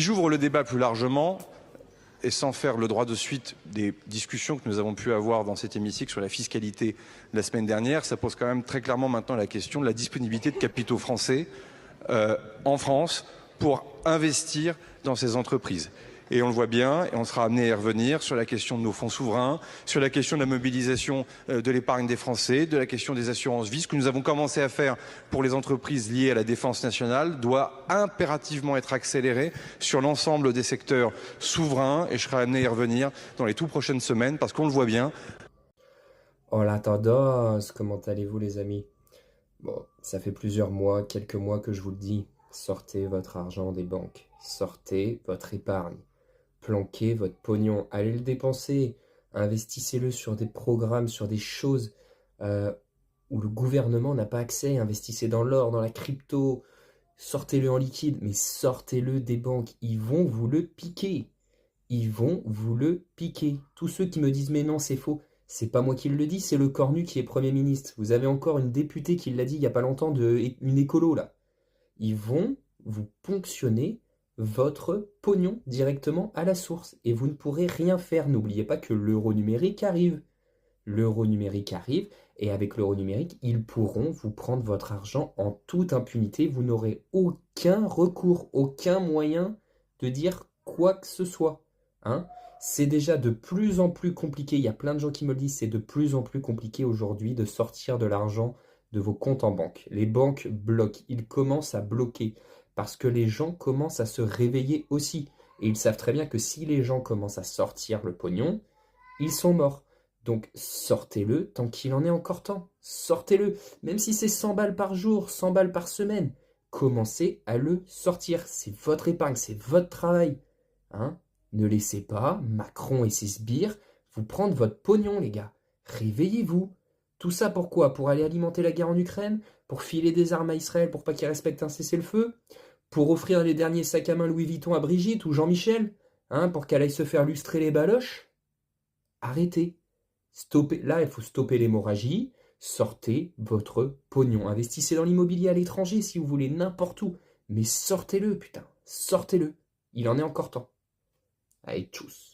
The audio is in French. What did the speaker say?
j'ouvre le débat plus largement, et sans faire le droit de suite des discussions que nous avons pu avoir dans cet hémicycle sur la fiscalité la semaine dernière, ça pose quand même très clairement maintenant la question de la disponibilité de capitaux français en France pour investir dans ces entreprises. Et on le voit bien, et on sera amené à y revenir sur la question de nos fonds souverains, sur la question de la mobilisation de l'épargne des Français, de la question des assurances vie. Ce que nous avons commencé à faire pour les entreprises liées à la défense nationale doit impérativement être accéléré sur l'ensemble des secteurs souverains, et je serai amené à y revenir dans les tout prochaines semaines, parce qu'on le voit bien. En attendant, comment allez-vous les amis? Bon, ça fait plusieurs mois, quelques mois que je vous le dis, sortez votre argent des banques, sortez votre épargne, planquez votre pognon, allez le dépenser, investissez-le sur des programmes, sur des choses euh, où le gouvernement n'a pas accès, investissez dans l'or, dans la crypto, sortez-le en liquide, mais sortez-le des banques, ils vont vous le piquer. Ils vont vous le piquer. Tous ceux qui me disent mais non, c'est faux, c'est pas moi qui le dis, c'est le Cornu qui est Premier ministre. Vous avez encore une députée qui l'a dit il y a pas longtemps, une écolo là. Ils vont vous ponctionner votre pognon directement à la source et vous ne pourrez rien faire. N'oubliez pas que l'euro numérique arrive. L'euro numérique arrive et avec l'euro numérique, ils pourront vous prendre votre argent en toute impunité. Vous n'aurez aucun recours, aucun moyen de dire quoi que ce soit. Hein? C'est déjà de plus en plus compliqué. Il y a plein de gens qui me le disent, c'est de plus en plus compliqué aujourd'hui de sortir de l'argent de vos comptes en banque. Les banques bloquent, ils commencent à bloquer parce que les gens commencent à se réveiller aussi. Et ils savent très bien que si les gens commencent à sortir le pognon, ils sont morts. Donc sortez-le tant qu'il en est encore temps. Sortez-le, même si c'est 100 balles par jour, 100 balles par semaine. Commencez à le sortir. C'est votre épargne, c'est votre travail. Hein? Ne laissez pas Macron et ses sbires vous prendre votre pognon, les gars. Réveillez-vous. Tout ça pourquoi? Pour aller alimenter la guerre en Ukraine? Pour filer des armes à Israël pour pas qu'il respecte un cessez-le-feu? Pour offrir les derniers sacs à main Louis Vuitton à Brigitte ou Jean-Michel? Hein, pour qu'elle aille se faire lustrer les baloches? Arrêtez. Stoppez. Là, il faut stopper l'hémorragie. Sortez votre pognon. Investissez dans l'immobilier à l'étranger si vous voulez, n'importe où. Mais sortez-le, putain. Sortez-le. Il en est encore temps. Allez, tchuss.